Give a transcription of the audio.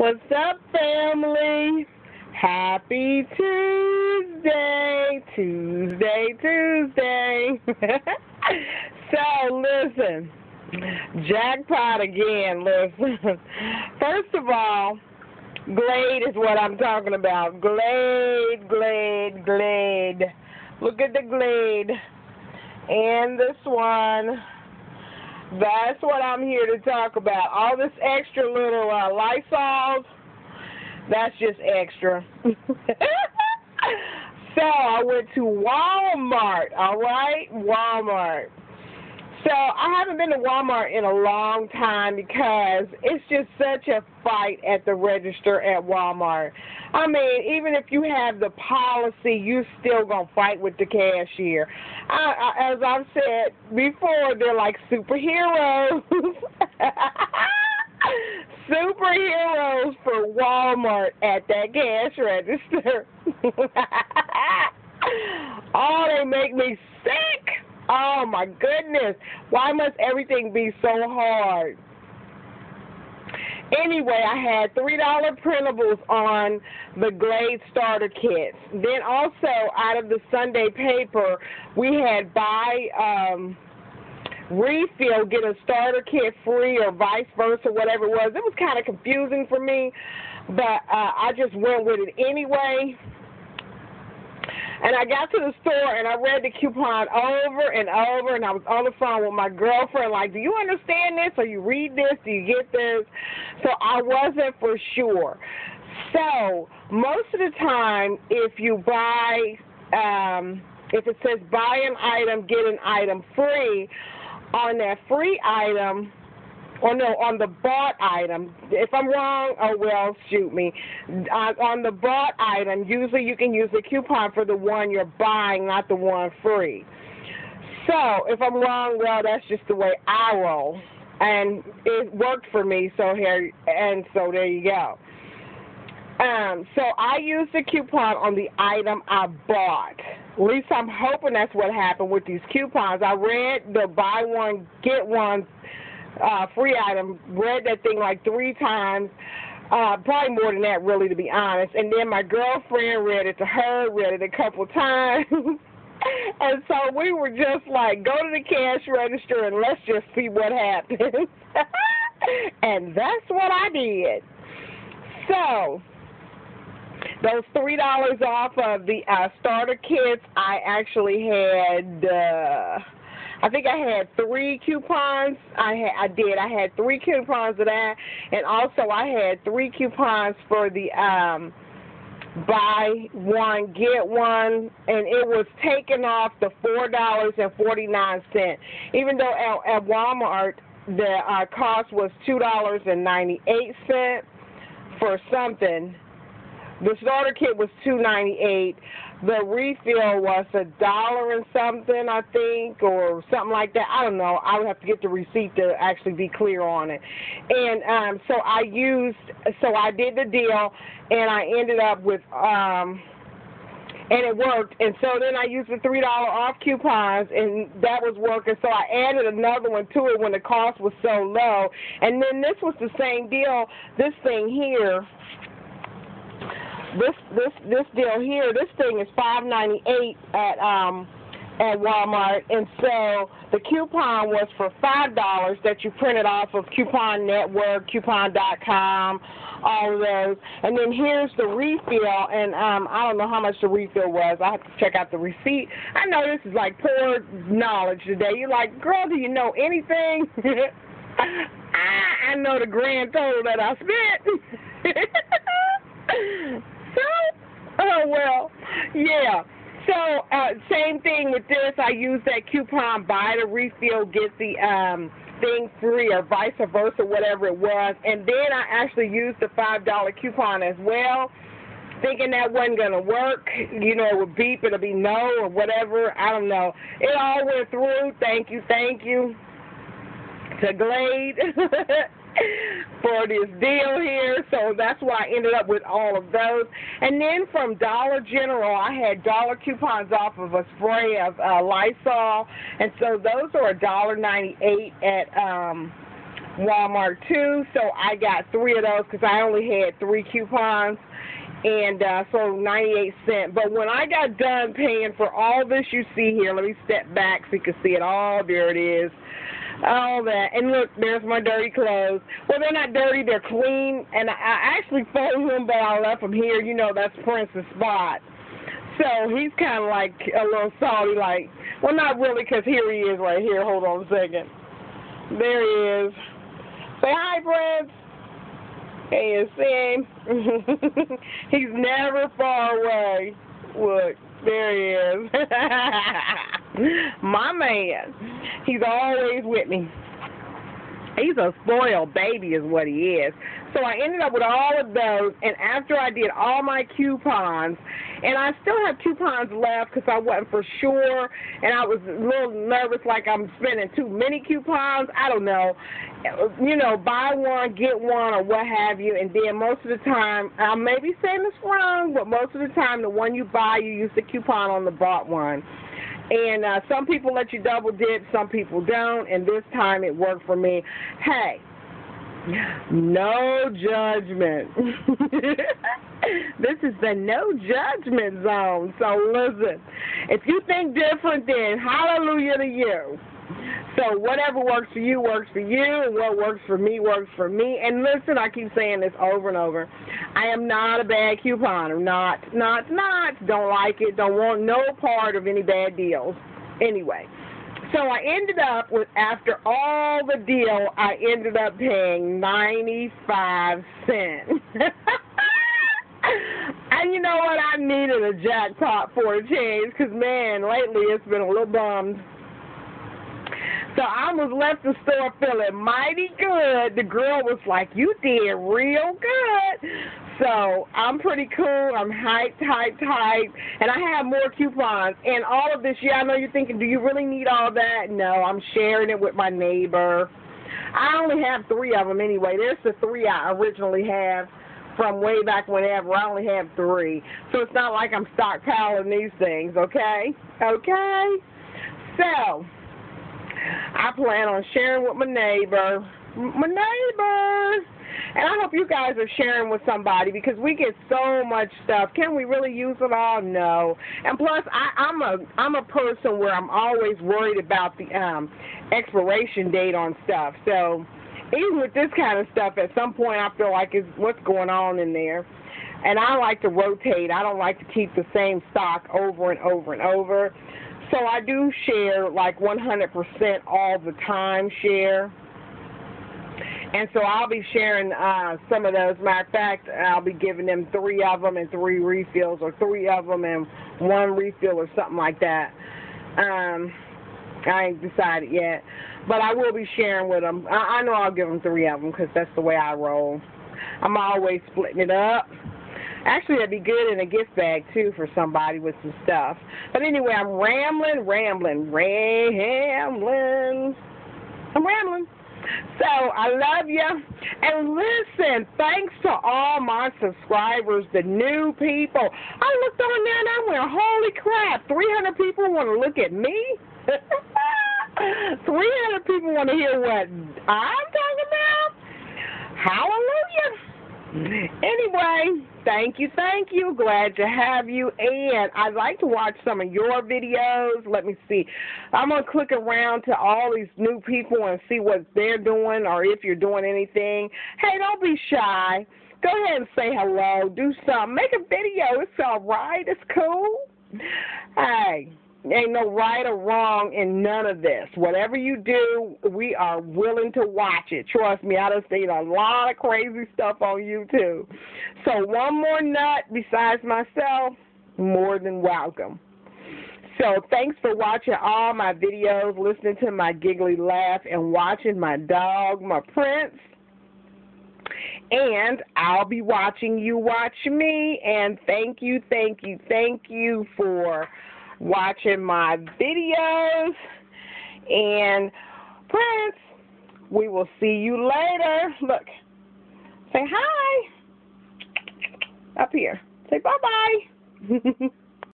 What's up, family? Happy Tuesday, Tuesday. So, listen, jackpot again, listen. First of all, Glade is what I'm talking about. Glade. Look at the Glade. And this one. That's what I'm here to talk about. All this extra little Lysols, that's just extra. So I went to Walmart, all right? Walmart. So I haven't been to Walmart in a long time because it's just such a fight at the register at Walmart. I mean, even if you have the policy, you still going to fight with the cashier. As I've said before, they're like superheroes. Superheroes for Walmart at that cash register. Oh, they make me sick. Oh, my goodness. Why must everything be so hard? Anyway, I had $3 printables on the Glade starter kits. Then also, out of the Sunday paper, we had buy refill, get a starter kit free or vice versa, whatever it was. It was kind of confusing for me, but I just went with it anyway. And I got to the store, and I read the coupon over and over, and I was on the phone with my girlfriend, like, do you understand this? Or you read this? Do you get this? So I wasn't for sure. So most of the time, if you buy, if it says buy an item, get an item free, on that free item, or no, on the bought item, if I'm wrong, oh well, shoot me. On the bought item, usually you can use the coupon for the one you're buying, not the one free. So if I'm wrong, well, that's just the way I roll, and it worked for me. So there you go. So I used the coupon on the item I bought. At least I'm hoping that's what happened with these coupons. I read the buy one get one free item, read that thing like 3 times, probably more than that, really, to be honest. And then my girlfriend read it to her, read it a couple times. And so we were just like, go to the cash register and let's just see what happens. And that's what I did. So those $3 off of the starter kits, I actually had I think I had 3 coupons. I had 3 coupons of that, and also I had 3 coupons for the buy one get one, and it was taken off the $4.49. Even though at Walmart the cost was $2.98 for something. The starter kit was $2.98. The refill was $1 and something, I think, or something like that. I don't know. I would have to get the receipt to actually be clear on it. And so I did the deal, and I ended up with, and it worked. And so then I used the $3 off coupons, and that was working. So I added another one to it when the cost was so low. And then this was the same deal. This thing here. This deal here, this thing is $5.98 at Walmart, and so the coupon was for $5 that you printed off of Coupon Network, Coupon.com, all of those. And then here's the refill, and I don't know how much the refill was. I have to check out the receipt. I know this is like poor knowledge today. You're like, girl, do you know anything? I know the grand total that I spent. Oh, well, yeah. So, same thing with this. I used that coupon, buy the refill, get the thing free, or vice versa, whatever it was. And then I actually used the $5 coupon as well, thinking that wasn't going to work. You know, it would beep, it'll be no, or whatever. I don't know. It all went through. Thank you to Glade. For this deal here, so that's why I ended up with all of those. And then from Dollar General, I had dollar coupons off of a spray of Lysol, and so those are $1.98 at Walmart too, so I got 3 of those because I only had 3 coupons, and so 98 cents. But when I got done paying for all this you see here, let me step back so you can see it all. There it is. All that. And look, there's my dirty clothes. Well, they're not dirty, they're clean, and I actually folded them, but I left them here. You know, that's Prince's spot. So he's kind of like a little salty, like, well, not really, because here he is right here. Hold on a second. There he is. Say hi, Prince. Can you see him? He's never far away. Look, there he is. My man. He's always with me. He's a spoiled baby is what he is. So I ended up with all of those, and after I did all my coupons, and I still have coupons left because I wasn't for sure, and I was a little nervous like I'm spending too many coupons. I don't know. You know, buy one, get one, or what have you, and then most of the time, I may be saying this wrong, but most of the time the one you buy, you use the coupon on the bought one. And some people let you double dip, some people don't, and this time it worked for me. Hey, no judgment. This is the no judgment zone. So listen, if you think different, then hallelujah to you. So whatever works for you, and what works for me, works for me. And listen, I keep saying this over and over. I am not a bad couponer. Not. Don't like it. Don't want no part of any bad deals. Anyway, so I ended up with, after all the deal, I ended up paying 95 cents. And you know what? I needed a jackpot for a change because, man, lately it's been a little bummed. So I almost left the store feeling mighty good. The girl was like, you did real good. So I'm pretty cool. I'm hyped. And I have more coupons. And all of this, yeah, I know you're thinking, do you really need all that? No, I'm sharing it with my neighbor. I only have 3 of them anyway. There's the 3 I originally have from way back whenever. I only have 3. So it's not like I'm stockpiling these things, okay? Okay? So I plan on sharing with my neighbor. And I hope you guys are sharing with somebody because we get so much stuff. Can we really use it all? No. And plus, I'm a person where I'm always worried about the expiration date on stuff. So even with this kind of stuff, at some point I feel like it's what's going on in there. And I like to rotate. I don't like to keep the same stock over and over and over. So I do share like 100% all the time share. And so I'll be sharing some of those. Matter of fact, I'll be giving them 3 of them and 3 refills, or 3 of them and 1 refill, or something like that. I ain't decided yet. But I will be sharing with them. I know I'll give them 3 of them because that's the way I roll. I'm always splitting it up. Actually, that'd be good in a gift bag, too, for somebody with some stuff. But anyway, I'm rambling. So, I love you. And listen, thanks to all my subscribers, the new people. I looked on there and I went, holy crap, 300 people want to look at me? 300 people want to hear what I'm talking about? Hallelujah. Anyway, thank you. Glad to have you. And I'd like to watch some of your videos. Let me see. I'm going to click around to all these new people and see what they're doing, or if you're doing anything. Hey, don't be shy. Go ahead and say hello. Do something. Make a video. It's all right. It's cool. Hey. Ain't no right or wrong in none of this. Whatever you do, we are willing to watch it. Trust me, I done seen a lot of crazy stuff on YouTube. So one more nut besides myself, more than welcome. So thanks for watching all my videos, listening to my giggly laugh, and watching my dog, my Prince. And I'll be watching you watch me. And thank you for watching my videos. And Prince, we will see you later. Look, say hi up here. Say bye-bye.